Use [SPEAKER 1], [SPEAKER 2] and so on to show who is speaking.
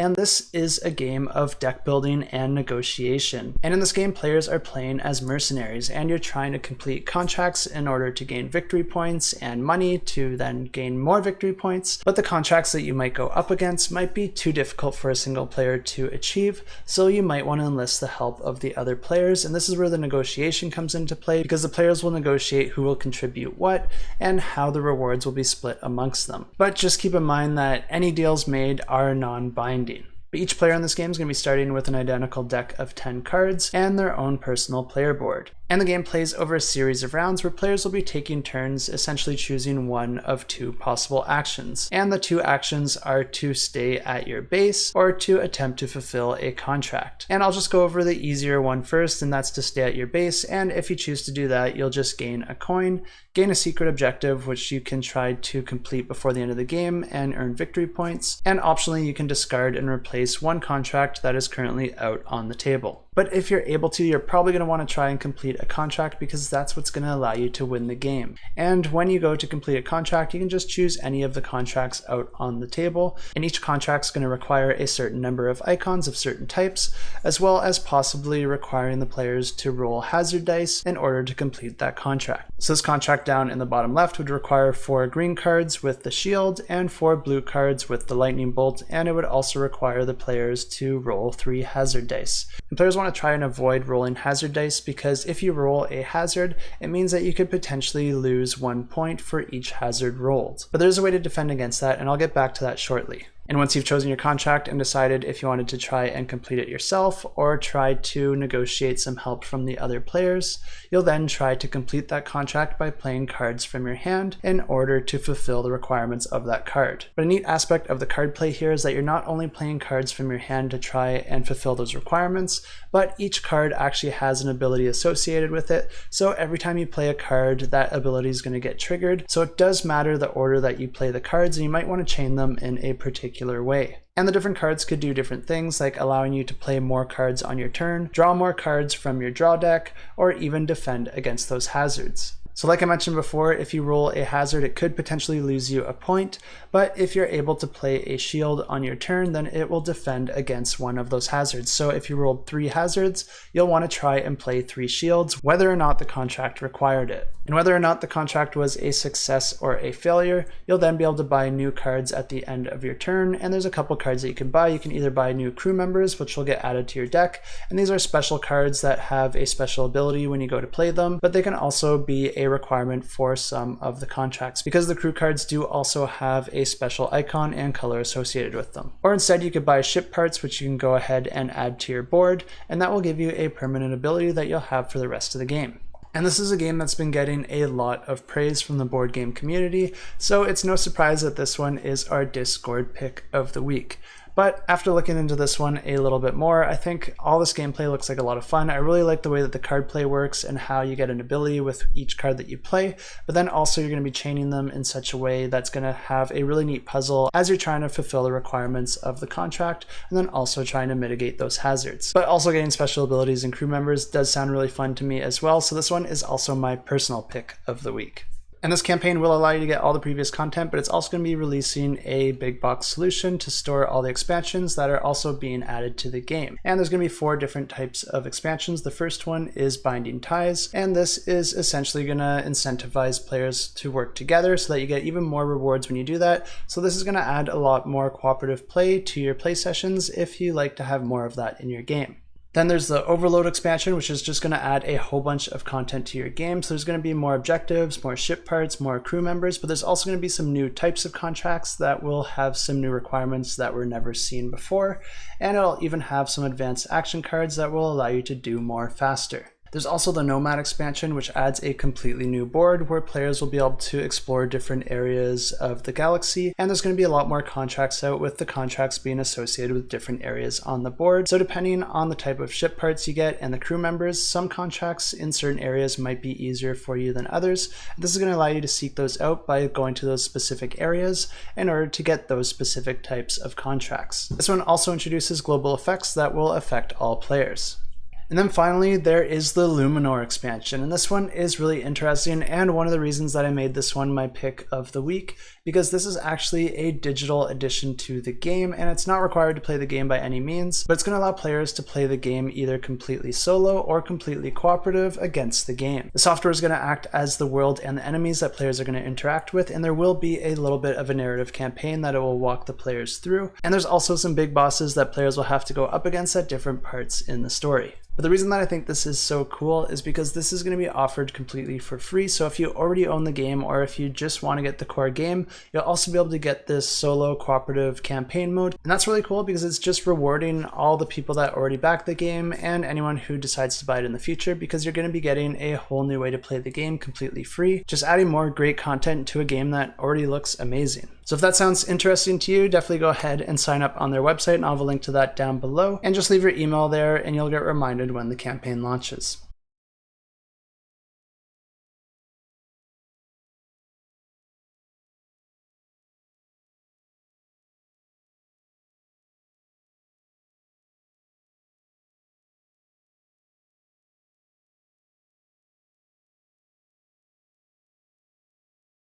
[SPEAKER 1] and this is a game of deck building and negotiation. And in this game, players are playing as mercenaries, and you're trying to complete contracts in order to gain victory points and money to then gain more victory points. But the contracts that you might go up against might be too difficult for a single player to achieve, so you might want to enlist the help of the other players. And this is where the negotiation comes into play, because the players will negotiate who will contribute what and how the rewards will be split amongst them. But just keep in mind that any deals made are non-binding. Each player in this game is going to be starting with an identical deck of 10 cards and their own personal player board. And the game plays over a series of rounds where players will be taking turns essentially choosing one of two possible actions. And the two actions are to stay at your base or to attempt to fulfill a contract. And I'll just go over the easier one first, and that's to stay at your base. And if you choose to do that, you'll just gain a coin, gain a secret objective, which you can try to complete before the end of the game and earn victory points. And optionally, you can discard and replace one contract that is currently out on the table. But if you're able to, you're probably going to want to try and complete a contract, because that's what's going to allow you to win the game. And when you go to complete a contract, you can just choose any of the contracts out on the table. And each contract is going to require a certain number of icons of certain types, as well as possibly requiring the players to roll hazard dice in order to complete that contract. So this contract down in the bottom left would require 4 green cards with the shield and 4 blue cards with the lightning bolt, and it would also require the players to roll 3 hazard dice. And players want to try and avoid rolling hazard dice, because if you roll a hazard, it means that you could potentially lose 1 point for each hazard rolled. But there's a way to defend against that, and I'll get back to that shortly. And once you've chosen your contract and decided if you wanted to try and complete it yourself or try to negotiate some help from the other players, you'll then try to complete that contract by playing cards from your hand in order to fulfill the requirements of that card. But a neat aspect of the card play here is that you're not only playing cards from your hand to try and fulfill those requirements, but each card actually has an ability associated with it. So every time you play a card, that ability is going to get triggered. So it does matter the order that you play the cards, and you might want to chain them in a particular way. And the different cards could do different things, like allowing you to play more cards on your turn, draw more cards from your draw deck, or even defend against those hazards. So like I mentioned before, if you roll a hazard, it could potentially lose you a point, but if you're able to play a shield on your turn, then it will defend against one of those hazards. So if you rolled 3 hazards, you'll want to try and play 3 shields, whether or not the contract required it. And whether or not the contract was a success or a failure, you'll then be able to buy new cards at the end of your turn. And there's a couple cards that you can buy. You can either buy new crew members, which will get added to your deck. And these are special cards that have a special ability when you go to play them, but they can also be a requirement for some of the contracts, because the crew cards do also have a special icon and color associated with them. Or instead, you could buy ship parts, which you can go ahead and add to your board, and that will give you a permanent ability that you'll have for the rest of the game. And this is a game that's been getting a lot of praise from the board game community, so it's no surprise that this one is our Discord pick of the week. But after looking into this one a little bit more, I think all this gameplay looks like a lot of fun. I really like the way that the card play works and how you get an ability with each card that you play, but then also you're going to be chaining them in such a way that's going to have a really neat puzzle as you're trying to fulfill the requirements of the contract, and then also trying to mitigate those hazards. But also getting special abilities and crew members does sound really fun to me as well, so this one is also my personal pick of the week. And this campaign will allow you to get all the previous content, but it's also going to be releasing a big box solution to store all the expansions that are also being added to the game. And there's going to be 4 different types of expansions. The first one is Binding Ties, and this is essentially going to incentivize players to work together so that you get even more rewards when you do that. So this is going to add a lot more cooperative play to your play sessions if you like to have more of that in your game. Then there's the Overload expansion, which is just going to add a whole bunch of content to your game. So there's going to be more objectives, more ship parts, more crew members, but there's also going to be some new types of contracts that will have some new requirements that were never seen before. And it'll even have some advanced action cards that will allow you to do more faster. There's also the Nomad Expansion, which adds a completely new board where players will be able to explore different areas of the galaxy, and there's going to be a lot more contracts out, with the contracts being associated with different areas on the board. So depending on the type of ship parts you get and the crew members, some contracts in certain areas might be easier for you than others. This is going to allow you to seek those out by going to those specific areas in order to get those specific types of contracts. This one also introduces global effects that will affect all players. And then finally, there is the Luminor expansion, and this one is really interesting, and one of the reasons that I made this one my pick of the week because this is actually a digital addition to the game, and it's not required to play the game by any means, but it's going to allow players to play the game either completely solo or completely cooperative against the game. The software is going to act as the world and the enemies that players are going to interact with, and there will be a little bit of a narrative campaign that it will walk the players through, and there's also some big bosses that players will have to go up against at different parts in the story. But the reason that I think this is so cool is because this is going to be offered completely for free. So if you already own the game, or if you just want to get the core game, you'll also be able to get this solo cooperative campaign mode. And that's really cool because it's just rewarding all the people that already backed the game and anyone who decides to buy it in the future, because you're going to be getting a whole new way to play the game completely free, just adding more great content to a game that already looks amazing. So if that sounds interesting to you, definitely go ahead and sign up on their website, and I'll have a link to that down below, and just leave your email there and you'll get reminded when the campaign launches.